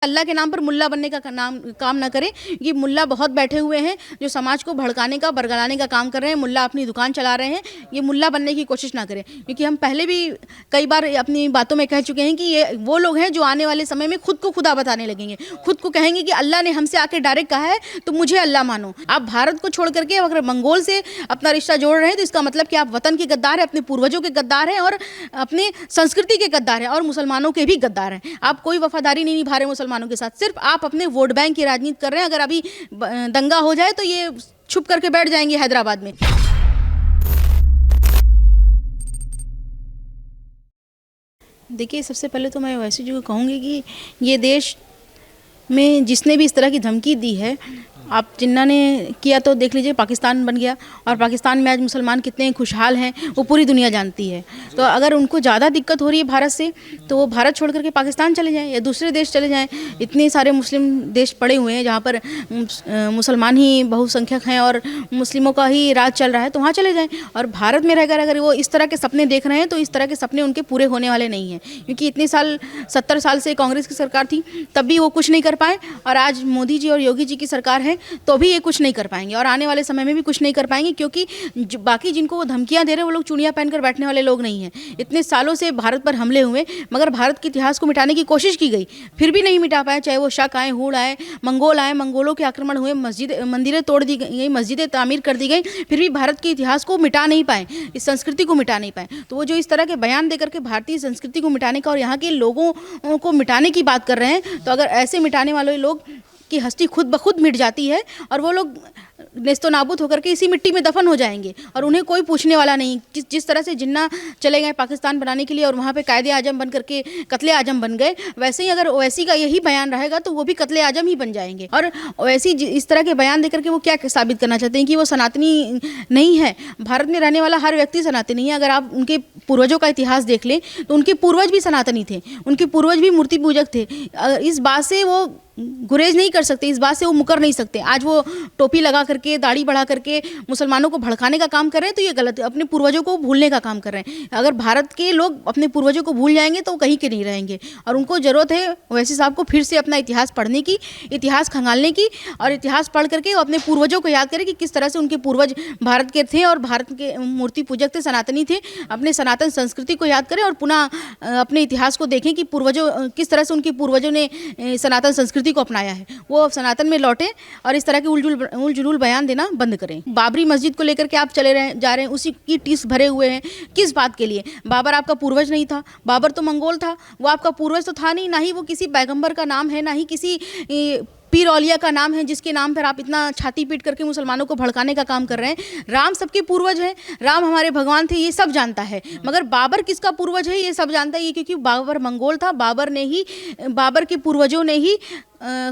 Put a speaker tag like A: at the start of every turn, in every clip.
A: अल्लाह के नाम पर मुल्ला बनने का काम ना करें। ये मुल्ला बहुत बैठे हुए हैं जो समाज को भड़काने का बरगलाने का काम कर रहे हैं। मुल्ला अपनी दुकान चला रहे हैं। ये मुल्ला बनने की कोशिश ना करें, क्योंकि हम पहले भी कई बार अपनी बातों में कह चुके हैं कि ये वो लोग हैं जो आने वाले समय में खुद को खुदा बताने लगेंगे, खुद को कहेंगे कि अल्लाह ने हमसे आके डायरेक्ट कहा है तो मुझे अल्लाह मानो। आप भारत को छोड़ करके अगर मंगोल से अपना रिश्ता जोड़ रहे हैं तो इसका मतलब कि आप वतन के गद्दार हैं, अपने पूर्वजों के गद्दार हैं और अपने संस्कृति के गद्दार हैं और मुसलमानों के भी गद्दार हैं। आप कोई वफादारी नहीं निभा रहे मुसलमानों के साथ, सिर्फ आप अपने वोट बैंक की राजनीति कर रहे हैं। अगर अभी दंगा हो जाए तो ये छुप करके बैठ जाएंगे हैदराबाद में। देखिए, सबसे पहले तो मैं वैसे जो कहूँगी कि ये देश में जिसने भी इस तरह की धमकी दी है, आप जिन्ना ने किया तो देख लीजिए, पाकिस्तान बन गया और पाकिस्तान में आज मुसलमान कितने खुशहाल हैं वो पूरी दुनिया जानती है। तो अगर उनको ज़्यादा दिक्कत हो रही है भारत से तो वो भारत छोड़ करके पाकिस्तान चले जाएं या दूसरे देश चले जाएं। इतने सारे मुस्लिम देश पड़े हुए हैं जहाँ पर मुसलमान ही बहुसंख्यक हैं और मुस्लिमों का ही राज चल रहा है, तो वहाँ चले जाएँ। और भारत में रहकर अगर वो इस तरह के सपने देख रहे हैं तो इस तरह के सपने उनके पूरे होने वाले नहीं हैं, क्योंकि इतने साल 70 साल से कांग्रेस की सरकार थी तब भी वो कुछ नहीं कर पाए और आज मोदी जी और योगी जी की सरकार है तो भी ये कुछ नहीं कर पाएंगे और आने वाले समय में भी कुछ नहीं कर पाएंगे, क्योंकि बाकी जिनको वो धमकियां दे रहे हैं वो लोग चूड़ियां पहनकर बैठने वाले लोग नहीं हैं। इतने सालों से भारत पर हमले हुए मगर भारत के इतिहास को मिटाने की कोशिश की गई, फिर भी नहीं मिटा पाए। चाहे वो शक आए, हूड़ आए, मंगोल आए, मंगोलों के आक्रमण हुए, मंदिरें तोड़ दी गई, मस्जिदें तामीर कर दी गई, फिर भी भारत के इतिहास को मिटा नहीं पाए, इस संस्कृति को मिटा नहीं पाए। तो वो जो इस तरह के बयान देकर के भारतीय संस्कृति को मिटाने का और यहाँ के लोगों को मिटाने की बात कर रहे हैं, तो अगर ऐसे मिटाने वाले लोग की हस्ती खुद ब खुद मिट जाती है और वो लोग नेस्तो नाबूद होकर के इसी मिट्टी में दफन हो जाएंगे और उन्हें कोई पूछने वाला नहीं। जिस तरह से जिन्ना चले गए पाकिस्तान बनाने के लिए और वहाँ पे कायदे आजम बन करके कत्ले आजम बन गए, वैसे ही अगर ओवैसी का यही बयान रहेगा तो वो भी कत्ले आजम ही बन जाएंगे। और ओवैसी इस तरह के बयान देकर के वो क्या साबित करना चाहते हैं कि वो सनातनी नहीं है। भारत में रहने वाला हर व्यक्ति सनातनी है। अगर आप उनके पूर्वजों का इतिहास देख लें तो उनके पूर्वज भी सनातनी थे, उनके पूर्वज भी मूर्ति पूजक थे। इस बात से वो गुरेज नहीं कर सकते, इस बात से वो मुकर नहीं सकते। आज वो टोपी लगा करके, दाढ़ी बढ़ा करके मुसलमानों को भड़काने का काम कर रहे हैं तो ये गलत है। अपने पूर्वजों को भूलने का काम कर रहे हैं। अगर भारत के लोग अपने पूर्वजों को भूल जाएंगे तो वो कहीं के नहीं रहेंगे और उनको ज़रूरत है ओवैसी साहब को फिर से अपना इतिहास पढ़ने की, इतिहास खंगालने की और इतिहास पढ़ करके अपने पूर्वजों को याद करें कि किस तरह से उनके पूर्वज भारत के थे और भारत के मूर्ति पूजक थे, सनातनी थे। अपने सनातन संस्कृति को याद करें और पुनः अपने इतिहास को देखें कि पूर्वजों किस तरह से उनके पूर्वजों ने सनातन संस्कृति को अपनाया है। वो सनातन में लौटे और इस तरह के उल जुलूल बयान देना बंद करें। बाबरी मस्जिद को लेकर के आप जा रहे हैं, उसी की टीस भरे हुए हैं। किस बात के लिए? बाबर आपका पूर्वज नहीं था, बाबर तो मंगोल था, वो आपका पूर्वज तो था नहीं, ना ही वो किसी पैगंबर का नाम है, ना ही किसी पीर औलिया का नाम है जिसके नाम पर आप इतना छाती पीट करके मुसलमानों को भड़काने का काम कर रहे हैं। राम सबके पूर्वज हैं, राम हमारे भगवान थे, ये सब जानता है, मगर बाबर किसका पूर्वज है ये सब जानता है। ये क्योंकि बाबर मंगोल था, बाबर के पूर्वजों ने ही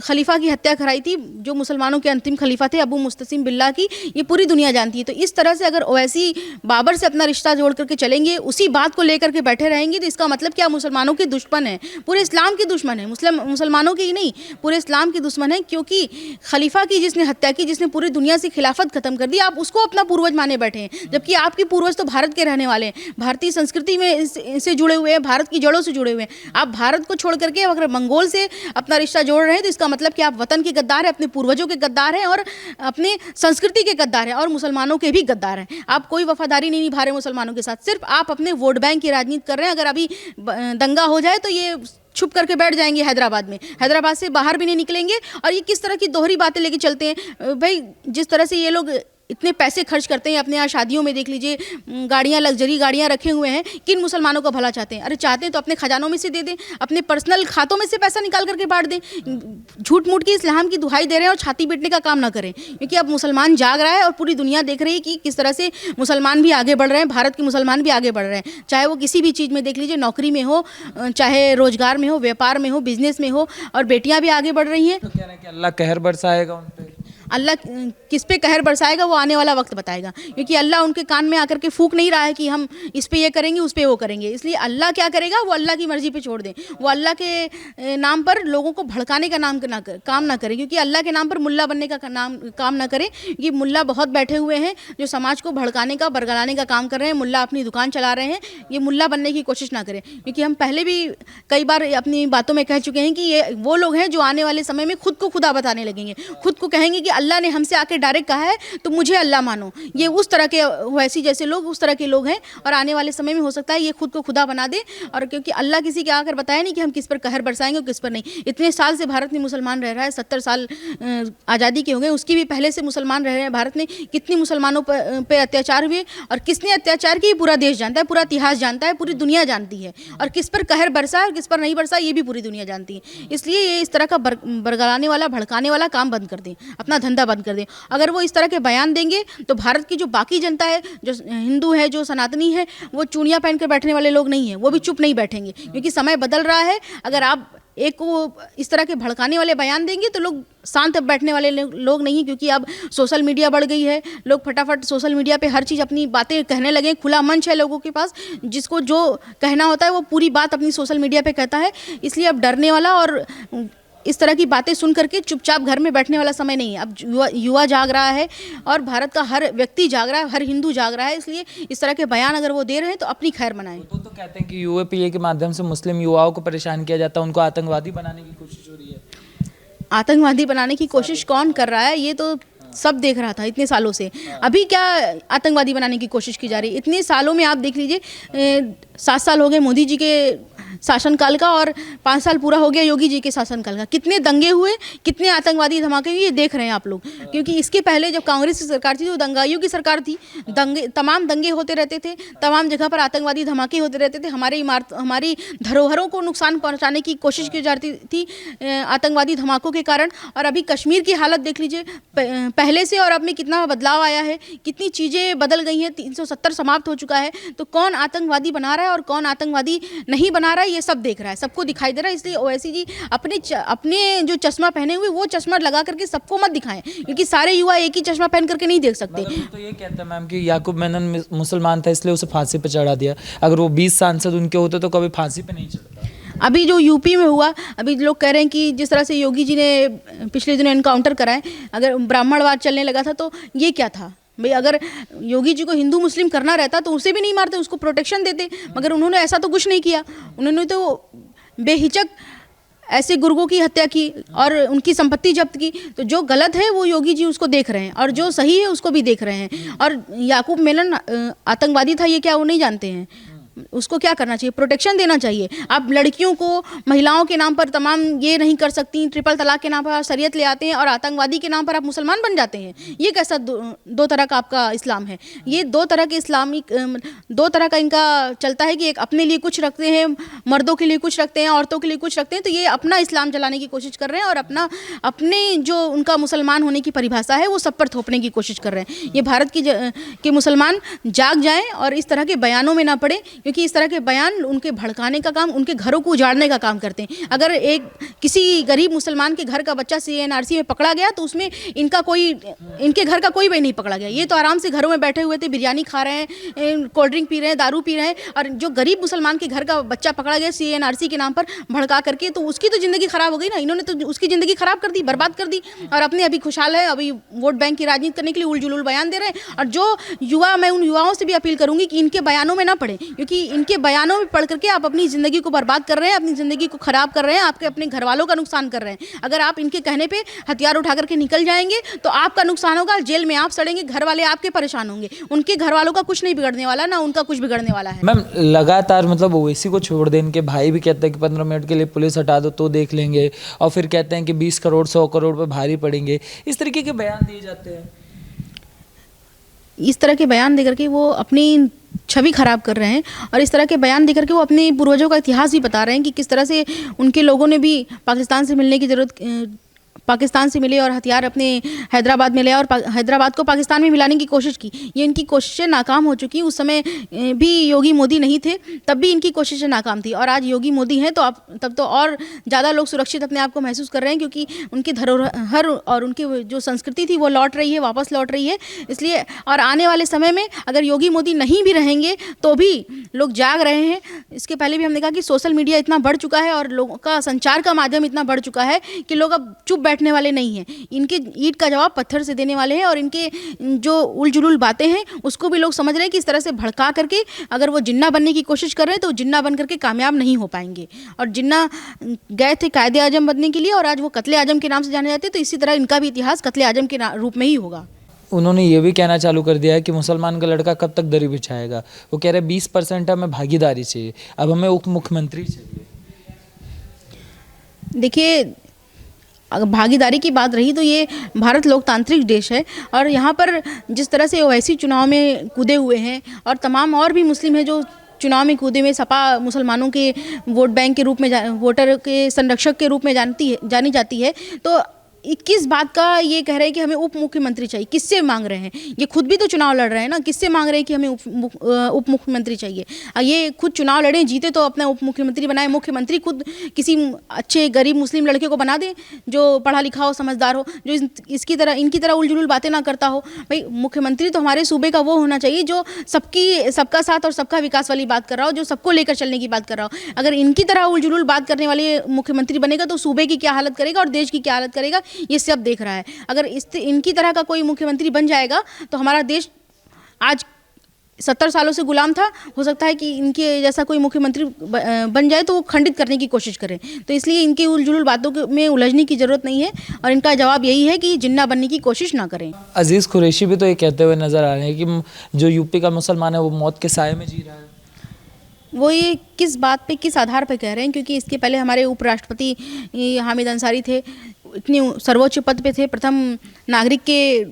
A: खलीफा की हत्या कराई थी, जो मुसलमानों के अंतिम खलीफा थे अबू मुस्तसिम बिल्ला की। ये पूरी दुनिया जानती है। तो इस तरह से अगर ओवैसी बाबर से अपना रिश्ता जोड़ करके चलेंगे, उसी बात को लेकर के बैठे रहेंगे, तो इसका मतलब क्या? मुसलमानों के दुश्मन है, पूरे इस्लाम के दुश्मन है। मुसलमानों के ही नहीं, पूरे इस्लाम के दुश्मन है, क्योंकि खलीफा की जिसने हत्या की, जिसने पूरी दुनिया से खिलाफत खत्म कर दी, आप उसको अपना पूर्वज माने बैठे हैं, जबकि आपके पूर्वज तो भारत के रहने वाले हैं, भारतीय संस्कृति में से जुड़े हुए हैं, भारत की जड़ों से जुड़े हुए हैं। आप भारत को छोड़ करके अगर मंगोल से अपना रिश्ता जोड़ रहे हैं तो इसका मतलब कि आप वतन के गद्दार हैं, अपने पूर्वजों के गद्दार हैं और अपने संस्कृति के गद्दार हैं और मुसलमानों के भी गद्दार हैं। आप कोई वफादारी नहीं निभा रहे मुसलमानों के साथ, सिर्फ आप अपने वोट बैंक की राजनीति कर रहे हैं। अगर अभी दंगा हो जाए तो ये छुप करके बैठ जाएंगे हैदराबाद में, हैदराबाद से बाहर भी नहीं निकलेंगे। और ये किस तरह की दोहरी बातें लेके चलते हैं भाई? जिस तरह से ये लोग इतने पैसे खर्च करते हैं अपने यहाँ शादियों में, देख लीजिए गाड़ियाँ, लग्जरी गाड़ियाँ रखे हुए हैं, किन मुसलमानों को भला चाहते हैं? अरे चाहते हैं तो अपने खजानों में से दे दें, अपने पर्सनल खातों में से पैसा निकाल करके बांट दें। झूठ मूठ की इस्लाम की दुहाई दे रहे हैं और छाती पीटने का काम ना करें, क्योंकि अब मुसलमान जाग रहा है और पूरी दुनिया देख रही है कि किस तरह से मुसलमान भी आगे बढ़ रहे हैं, भारत के मुसलमान भी आगे बढ़ रहे हैं। चाहे वो किसी भी चीज़ में देख लीजिए, नौकरी में हो, चाहे रोजगार में हो, व्यापार में हो, बिजनेस में हो, और बेटियाँ भी आगे बढ़ रही हैं।
B: तो क्या ना कि अल्लाह कहर बरसाएगा उन पे?
A: अल्लाह किस पे कहर बरसाएगा वो आने वाला वक्त बताएगा, क्योंकि अल्लाह उनके कान में आकर के फूंक नहीं रहा है कि हम इस पे ये करेंगे उस पे वो करेंगे। इसलिए अल्लाह क्या करेगा वो अल्लाह की मर्जी पे छोड़ दें। वो अल्लाह के नाम पर लोगों को भड़काने का काम ना करें, क्योंकि अल्लाह के नाम पर मुल्ला बनने का काम ना करें। ये मुल्ला बहुत बैठे हुए हैं जो समाज को भड़काने का बरगलाने का काम कर रहे हैं। मुल्ला अपनी दुकान चला रहे हैं, ये मुल्ला बनने की कोशिश ना करें, क्योंकि हम पहले भी कई बार अपनी बातों में कह चुके हैं कि ये वो लोग हैं जो आने वाले समय में खुद को खुदा बताने लगेंगे, खुद को कहेंगे कि अल्लाह ने हमसे आके डायरेक्ट कहा है तो मुझे अल्लाह मानो। ये उस तरह के वैसी जैसे लोग उस तरह के लोग हैं, और आने वाले समय में हो सकता है ये खुद को खुदा बना दे। और क्योंकि अल्लाह किसी के आकर बताया नहीं कि हम किस पर कहर बरसाएंगे और किस पर नहीं। इतने साल से भारत में मुसलमान रह रहा है, 70 साल आज़ादी के हो गए, उसकी भी पहले से मुसलमान रह रहे हैं। भारत में कितने मुसलमानों पर अत्याचार हुए और किसने अत्याचार किए पूरा देश जानता है, पूरा इतिहास जानता है, पूरी दुनिया जानती है। और किस पर कहर बरसा और किस पर नहीं बरसा ये भी पूरी दुनिया जानती है। इसलिए ये इस तरह का बरगलाने वाला भड़काने वाला काम बंद कर दें, अपना धंधा बंद कर दें। अगर वो इस तरह के बयान देंगे तो भारत की जो बाकी जनता है, जो हिंदू है, जो सनातनी है, वो चूड़ियाँ पहन कर बैठने वाले लोग नहीं हैं, वो भी चुप नहीं बैठेंगे, क्योंकि समय बदल रहा है। अगर आप एक को इस तरह के भड़काने वाले बयान देंगे तो लोग शांत बैठने वाले लोग नहीं, क्योंकि अब सोशल मीडिया बढ़ गई है। लोग फटाफट सोशल मीडिया पे हर चीज़ अपनी बातें कहने लगे, खुला मंच है लोगों के पास, जिसको जो कहना होता है वो पूरी बात अपनी सोशल मीडिया पे कहता है। इसलिए अब डरने वाला और इस तरह की बातें सुन करके चुपचाप घर में बैठने वाला समय नहीं है। अब युवा जाग रहा है और भारत का हर व्यक्ति जाग रहा है, हर हिंदू जाग रहा है। इसलिए इस तरह के बयान अगर वो दे रहे हैं तो अपनी खैर मनाएं।
B: तो कहते हैं कि यूएपीए के माध्यम से मुस्लिम युवाओं को परेशान किया जाता है, उनको आतंकवादी बनाने की कोशिश हो रही है।
A: आतंकवादी बनाने की कोशिश कौन कर रहा है ये तो सब देख रहा था इतने सालों से। अभी क्या आतंकवादी बनाने की कोशिश की जा रही है? इतने सालों में आप देख लीजिए, 7 साल हो गए मोदी जी के शासनकाल का और 5 साल पूरा हो गया योगी जी के शासनकाल का। कितने दंगे हुए, कितने आतंकवादी धमाके हुए, ये देख रहे हैं आप लोग। क्योंकि इसके पहले जब कांग्रेस की सरकार थी तो दंगाइयों की सरकार थी, तमाम दंगे होते रहते थे, तमाम जगह पर आतंकवादी धमाके होते रहते थे। हमारी धरोहरों को नुकसान पहुंचाने की कोशिश की जाती थी आतंकवादी धमाकों के कारण। और अभी कश्मीर की हालत देख लीजिए, पहले से और अब में कितना बदलाव आया है, कितनी चीज़ें बदल गई हैं। 370 समाप्त हो चुका है। तो कौन आतंकवादी बना रहा है और कौन आतंकवादी नहीं बना रहा है ये सब देख रहा है, सबको दिखाई दे रहा है। इसलिए ओवैसी जी अपने जो चश्मा पहने हुए वो चश्मा लगा करके सबको मत दिखाएं, क्योंकि सारे युवा एक ही चश्मा पहन करके नहीं देख सकते।
B: तो ये कहता है मैम कि याकूब मेनन मुसलमान था इसलिए उसे फांसी पे चढ़ा दिया। अगर वो 20 सांसद उनके होते तो कभी फांसी पे नहीं चढ़ता।
A: अभी जो यूपी में हुआ, अभी लोग कह रहे हैं कि जिस तरह से योगी जी ने पिछले दिनों एनकाउंटर कराए, अगर ब्राह्मणवाद चलने लगा था तो ये क्या था भाई? अगर योगी जी को हिंदू मुस्लिम करना रहता तो उसे भी नहीं मारते, उसको प्रोटेक्शन देते। मगर उन्होंने ऐसा तो कुछ नहीं किया। उन्होंने तो बेहिचक ऐसे गुर्गों की हत्या की और उनकी संपत्ति जब्त की। तो जो गलत है वो योगी जी उसको देख रहे हैं और जो सही है उसको भी देख रहे हैं। और याकूब मेनन आतंकवादी था ये क्या वो नहीं जानते हैं? उसको क्या करना चाहिए? प्रोटेक्शन देना चाहिए। आप लड़कियों को, महिलाओं के नाम पर तमाम ये नहीं कर सकती, ट्रिपल तलाक के नाम पर आप शरीयत ले आते हैं और आतंकवादी के नाम पर आप मुसलमान बन जाते हैं। ये कैसा दो तरह का आपका इस्लाम है? ये दो तरह के दो तरह का इनका चलता है कि एक अपने लिए कुछ रखते हैं, मर्दों के लिए कुछ रखते हैं, औरतों के लिए कुछ रखते हैं। तो ये अपना इस्लाम चलाने की कोशिश कर रहे हैं और अपने जो उनका मुसलमान होने की परिभाषा है वो सब पर थोपने की कोशिश कर रहे हैं। ये भारत के मुसलमान जाग जाएं और इस तरह के बयानों में ना पड़े, क्योंकि इस तरह के बयान उनके भड़काने का काम, उनके घरों को उजाड़ने का काम करते हैं। अगर किसी गरीब मुसलमान के घर का बच्चा CNRC में पकड़ा गया तो उसमें इनके घर का कोई भी नहीं पकड़ा गया। ये तो आराम से घरों में बैठे हुए थे, बिरयानी खा रहे हैं, कोल्ड ड्रिंक पी रहे हैं, दारू पी रहे हैं। और जो गरीब मुसलमान के घर का बच्चा पकड़ा गया CNRC के नाम पर भड़का करके, तो उसकी तो ज़िंदगी ख़राब हो गई ना। इन्होंने तो उसकी ज़िंदगी ख़राब कर दी, बर्बाद कर दी। और अपने अभी खुशहाल है, अभी वोट बैंक की राजनीति करने के लिए उलझुल बयान दे रहे हैं। और जो युवा, मैं उन युवाओं से भी अपील करूंगी कि इनके बयानों में ना पड़े, क्योंकि इनके बयानों में पढ़ करके आप अपनी ज़िंदगी को बर्बाद कर रहे हैं, अपनी ज़िंदगी को ख़राब कर रहे हैं, आपके अपने घर वालों का नुकसान कर रहे हैं। अगर आप इनके कहने पे हथियार उठा करके निकल जाएंगे तो आपका नुकसान होगा, जेल में आप सड़ेंगे, घर वाले आपके परेशान होंगे। उनके घर वालों का कुछ नहीं बिगड़ने वाला, ना उनका कुछ बिगड़ने वाला है।
B: मैम लगातार मतलब ओवैसी को छोड़ दें, इनके भाई भी कहते हैं कि 15 मिनट के लिए पुलिस हटा दो तो देख लेंगे, और फिर कहते हैं कि 20 करोड़ 100 करोड़ पे भारी पड़ेंगे। इस तरीके के बयान दिए जाते हैं।
A: इस तरह के बयान देकर के वो अपनी छवि खराब कर रहे हैं और इस तरह के बयान देकर के वो अपने पूर्वजों का इतिहास भी बता रहे हैं कि किस तरह से उनके लोगों ने भी पाकिस्तान से मिलने की ज़रूरत पाकिस्तान से मिले और हथियार अपने हैदराबाद में ले और हैदराबाद को पाकिस्तान में मिलाने की कोशिश की। ये इनकी कोशिशें नाकाम हो चुकी। उस समय भी योगी मोदी नहीं थे, तब भी इनकी कोशिशें नाकाम थी, और आज योगी मोदी हैं तो अब तब तो और ज़्यादा लोग सुरक्षित अपने आप को महसूस कर रहे हैं, क्योंकि उनकी धरोहर और उनकी जो संस्कृति थी वो लौट रही है, वापस लौट रही है। इसलिए और आने वाले समय में अगर योगी मोदी नहीं भी रहेंगे तो भी लोग जाग रहे हैं। इसके पहले भी हमने कहा कि सोशल मीडिया इतना बढ़ चुका है और लोगों का संचार का माध्यम इतना बढ़ चुका है कि लोग अब चुप बैठने वाले नहीं हैं। इनके ईंट का जवाब पत्थर से देने वाले हैं, और इनके जो उलझुल बातें हैं उसको भी लोग समझ रहे हैं कि इस तरह से भड़का करके अगर वो जिन्ना बनने की कोशिश कर रहे हैं तो जिन्ना बन करके कामयाब नहीं हो पाएंगे। और जिन्ना गए थे कायदे आजम बनने के लिए और आज वो कत्ले आजम के नाम से जाने जाते हैं, तो इसी तरह इनका भी इतिहास कत्ले आजम के रूप में ही होगा।
B: उन्होंने ये भी कहना चालू कर दिया है कि मुसलमान का लड़का कब तक दरी बिछाएगा। वो कह रहे 20% हमें भागीदारी चाहिए, अब हमें उप मुख्यमंत्री चाहिए।
A: देखिए, अगर भागीदारी की बात रही तो ये भारत लोकतांत्रिक देश है, और यहाँ पर जिस तरह से ओवैसी चुनाव में कूदे हुए हैं और तमाम और भी मुस्लिम हैं जो चुनाव में कूदे में, सपा मुसलमानों के वोट बैंक के रूप में, वोटर के संरक्षक के रूप में जानी जाती है, तो किस बात का ये कह रहे हैं कि हमें उप मुख्यमंत्री चाहिए? किससे मांग रहे हैं? ये खुद भी तो चुनाव लड़ रहे हैं ना, किससे मांग रहे हैं कि हमें उप मुख्यमंत्री चाहिए? ये खुद चुनाव लड़े, जीते तो अपना उप मुख्यमंत्री बनाए। मुख्यमंत्री खुद किसी अच्छे गरीब मुस्लिम लड़के को बना दे जो पढ़ा लिखा हो, समझदार हो, जो इनकी तरह उलझुल बातें ना करता हो। भाई, मुख्यमंत्री तो हमारे सूबे का वो होना चाहिए जो सबका साथ और सबका विकास वाली बात कर रहा हो, जो सबको लेकर चलने की बात कर रहा हो। अगर इनकी तरह उलझुल बात करने वाले मुख्यमंत्री बनेगा तो सूबे की क्या हालत करेगा और देश की क्या हालत करेगा, ये सब देख रहा है। अगर इनकी तरह का कोई मुख्यमंत्री बन जाएगा तो हमारा देश आज 70 सालों से गुलाम था, हो सकता है कि इनके जैसा कोई मुख्यमंत्री बन जाए तो वो खंडित करने की कोशिश करें। तो इसलिए इनकी उलझुल बातों में उलझने की ज़रूरत नहीं है, और इनका जवाब यही है कि जिन्ना बनने की कोशिश ना करें।
B: अजीज़ कुरैशी भी तो ये कहते हुए नज़र आ रहे हैं कि जो यूपी का मुसलमान है वो मौत के साए में जी रहा है।
A: वो ये किस बात पे, किस आधार पे कह रहे हैं? क्योंकि इसके पहले हमारे उपराष्ट्रपति हामिद अंसारी थे, इतने सर्वोच्च पद पे थे, प्रथम नागरिक के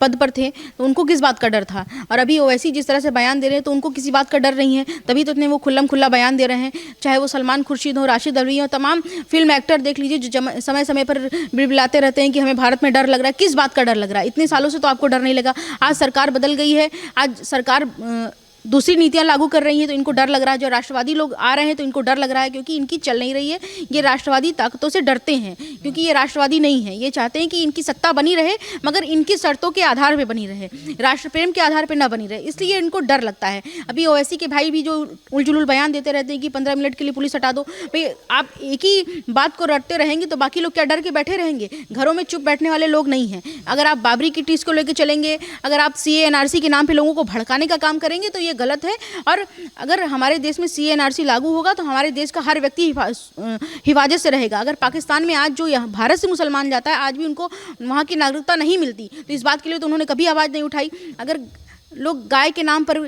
A: पद पर थे, तो उनको किस बात का डर था? और अभी ओवैसी जिस तरह से बयान दे रहे हैं तो उनको किसी बात का डर नहीं है, तभी तो इतने वो खुल्लम खुल्ला बयान दे रहे हैं। चाहे वो सलमान खुर्शीद हो, राशिद अली हो, तमाम फिल्म एक्टर देख लीजिए जो समय समय पर बिलबिलाते रहते हैं कि हमें भारत में डर लग रहा है। किस बात का डर लग रहा है? इतने सालों से तो आपको डर नहीं लगा। आज सरकार बदल गई है, आज सरकार दूसरी नीतियां लागू कर रही हैं तो इनको डर लग रहा है। जो राष्ट्रवादी लोग आ रहे हैं तो इनको डर लग रहा है, क्योंकि इनकी चल नहीं रही है। ये राष्ट्रवादी ताकतों से डरते हैं, क्योंकि ये राष्ट्रवादी नहीं है। ये चाहते हैं कि इनकी सत्ता बनी रहे, मगर इनकी शर्तों के आधार पे बनी रहे, राष्ट्र प्रेम के आधार पे ना बनी रहे, इसलिए इनको डर लगता है। अभी ओवैसी के भाई भी जो उलझुल बयान देते रहते हैं कि 15 मिनट के लिए पुलिस हटा दो। भाई, आप एक ही बात को रटते रहेंगे तो बाकी लोग क्या डर के बैठे रहेंगे? घरों में चुप बैठने वाले लोग नहीं हैं। अगर आप बाबरी की टीस को लेकर चलेंगे, अगर आप CA NRC के नाम पर लोगों को भड़काने का काम करेंगे तो ये गलत है। और अगर हमारे देश में CA NRC लागू होगा तो हमारे देश का हर व्यक्ति हिफाजत से रहेगा। अगर पाकिस्तान में आज जो यहाँ भारत से मुसलमान जाता है, आज भी उनको वहाँ की नागरिकता नहीं मिलती, तो इस बात के लिए तो उन्होंने कभी आवाज़ नहीं उठाई। अगर लोग गाय के नाम पर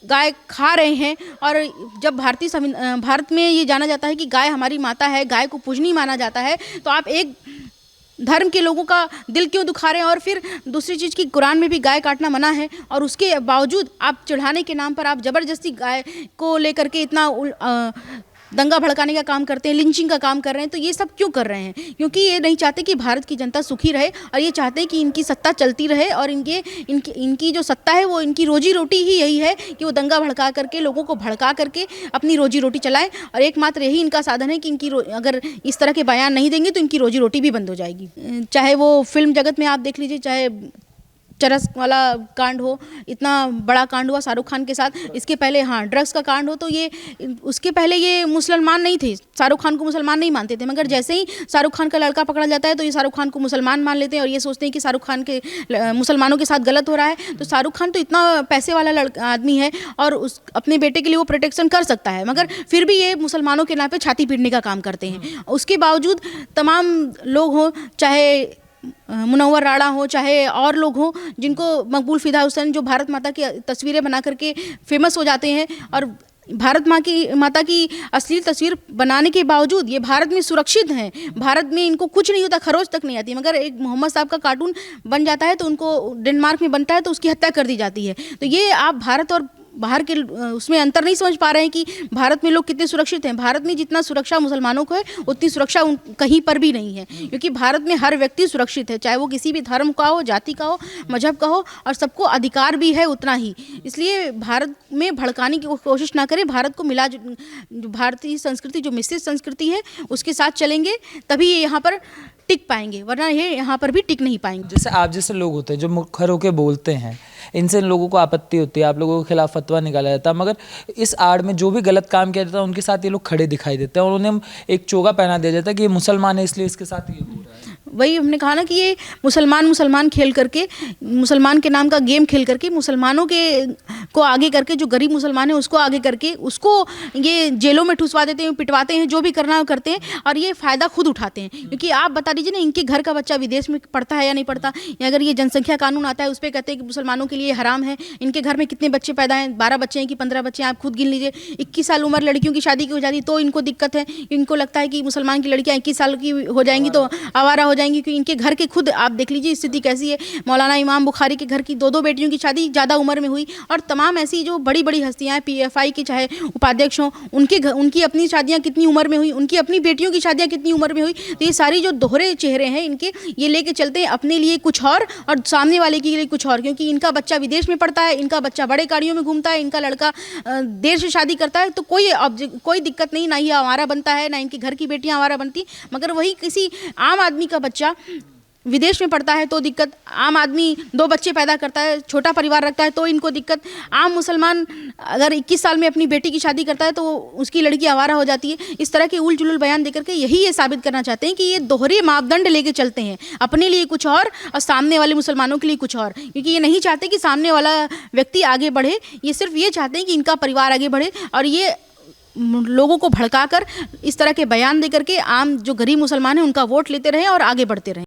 A: गाय खा रहे हैं, और जब भारत में ये जाना जाता है कि गाय हमारी माता है, गाय को पूजनीय माना जाता है, तो आप एक धर्म के लोगों का दिल क्यों दुखा रहे हैं? और फिर दूसरी चीज़ की कुरान में भी गाय काटना मना है, और उसके बावजूद आप चढ़ाने के नाम पर आप ज़बरदस्ती गाय को लेकर के इतना दंगा भड़काने का काम करते हैं, लिंचिंग का काम कर रहे हैं। तो ये सब क्यों कर रहे हैं? क्योंकि ये नहीं चाहते कि भारत की जनता सुखी रहे, और ये चाहते हैं कि इनकी सत्ता चलती रहे, और इनकी जो सत्ता है वो इनकी रोजी रोटी ही यही है कि वो दंगा भड़का करके, लोगों को भड़का करके अपनी रोजी रोटी चलाएं। और एकमात्र यही इनका साधन है कि अगर इस तरह के बयान नहीं देंगे तो इनकी रोजी रोटी भी बंद हो जाएगी। चाहे वो फिल्म जगत में आप देख लीजिए, चाहे चरस वाला कांड हो, इतना बड़ा कांड हुआ शाहरुख खान के साथ। इसके पहले ड्रग्स का कांड हो, तो ये उसके पहले ये मुसलमान नहीं थे, शाहरुख खान को मुसलमान नहीं मानते थे, मगर जैसे ही शाहरुख खान का लड़का पकड़ा जाता है तो ये शाहरुख खान को मुसलमान मान लेते हैं, और ये सोचते हैं कि शाहरुख खान के मुसलमानों के साथ गलत हो रहा है। तो शाहरुख खान तो इतना पैसे वाला आदमी है और अपने बेटे के लिए वो प्रोटेक्शन कर सकता है, मगर फिर भी ये मुसलमानों के नाम पे छाती पीटने का काम करते हैं। उसके बावजूद तमाम लोग हों, चाहे मुनव्वर राणा हो, चाहे और लोग हों, जिनको मकबूल फिदा हुसैन, जो भारत माता की तस्वीरें बना करके फेमस हो जाते हैं, और भारत माता की असली तस्वीर बनाने के बावजूद ये भारत में सुरक्षित हैं, भारत में इनको कुछ नहीं होता, खरोच तक नहीं आती, मगर एक मोहम्मद साहब का कार्टून बन जाता है तो उनको डेनमार्क में बनता है तो उसकी हत्या कर दी जाती है। तो ये आप भारत और बाहर के उसमें अंतर नहीं समझ पा रहे हैं कि भारत में लोग कितने सुरक्षित हैं। भारत में जितना सुरक्षा मुसलमानों को है उतनी सुरक्षा कहीं पर भी नहीं है, क्योंकि भारत में हर व्यक्ति सुरक्षित है, चाहे वो किसी भी धर्म का हो, जाति का हो, मजहब का हो, और सबको अधिकार भी है उतना ही। इसलिए भारत में भड़काने की कोशिश ना करें। भारत को मिला, जो भारतीय संस्कृति जो मिश्रित संस्कृति है उसके साथ चलेंगे तभी ये यहाँ पर टिक पाएंगे, वरना ये यहाँ पर भी टिक नहीं पाएंगे।
B: जैसे आप जैसे लोग होते हैं जो मुखर होकर बोलते हैं, इनसे इन लोगों को आपत्ति होती है, आप लोगों के खिलाफ फतवा निकाला जाता है, मगर इस आड़ में जो भी गलत काम किया जाता है उनके साथ ये लोग खड़े दिखाई देते हैं और उन्हें एक चोगा पहना दिया जाता है कि ये मुसलमान है इसलिए इसके साथ ये हो रहा है।
A: वही हमने कहा ना कि ये मुसलमान खेल करके, मुसलमान के नाम का गेम खेल करके, मुसलमानों के को आगे करके, जो गरीब मुसलमान है उसको आगे करके उसको ये जेलों में ठुसवा देते हैं, पिटवाते हैं, जो भी करना है करते हैं, और ये फ़ायदा खुद उठाते हैं। क्योंकि आप बता दीजिए ना, इनके घर का बच्चा विदेश में पढ़ता है या नहीं पढ़ता, या अगर ये जनसंख्या कानून आता है उस पर कहते हैं कि मुसलमानों के लिए हराम है। इनके घर में कितने बच्चे पैदा हैं, 12 बच्चे हैं कि 15 बच्चे हैं, आप खुद गिन लीजिए। 21 साल उम्र लड़कियों की शादी की हो जाती तो इनको दिक्कत है। इनको लगता है कि मुसलमान की लड़कियाँ 21 साल की हो जाएंगी तो आवारा हो जाएंगी, क्योंकि इनके घर के खुद आप देख लीजिए स्थिति कैसी है। मौलाना इमाम बुखारी के घर की 2-2 बेटियों की शादी ज़्यादा उम्र में हुई, और तमाम ऐसी जो बड़ी बड़ी हस्तियाँ हैं, PFI की चाहे उपाध्यक्ष हों, उनकी अपनी शादियाँ कितनी उम्र में हुई, उनकी अपनी बेटियों की शादियाँ कितनी उम्र में हुई। तो ये सारी जो दोहरे चेहरे हैं इनके, ये लेके चलते हैं अपने लिए कुछ और सामने वाले के लिए कुछ और। क्योंकि इनका बच्चा विदेश में पढ़ता है, इनका बच्चा बड़े गाड़ियों में घूमता है, इनका लड़का देर से शादी करता है, तो कोई दिक्कत नहीं, ना ही आवारा बनता है, ना इनके घर की बेटियां आवारा बनती। मगर वही किसी आम आदमी का बच्चा विदेश में पढ़ता है तो दिक्कत, आम आदमी 2 बच्चे पैदा करता है, छोटा परिवार रखता है तो इनको दिक्कत, आम मुसलमान अगर 21 साल में अपनी बेटी की शादी करता है तो उसकी लड़की आवारा हो जाती है। इस तरह के उल जुलूल बयान देकर के यही ये साबित करना चाहते हैं कि ये दोहरे मापदंड लेके चलते हैं, अपने लिए कुछ और सामने वाले मुसलमानों के लिए कुछ और। क्योंकि ये नहीं चाहते कि सामने वाला व्यक्ति आगे बढ़े, ये सिर्फ ये चाहते हैं कि इनका परिवार आगे बढ़े, और ये लोगों को भड़काकर इस तरह के बयान देकर के आम जो गरीब मुसलमान हैं उनका वोट लेते रहे और आगे बढ़ते रहे।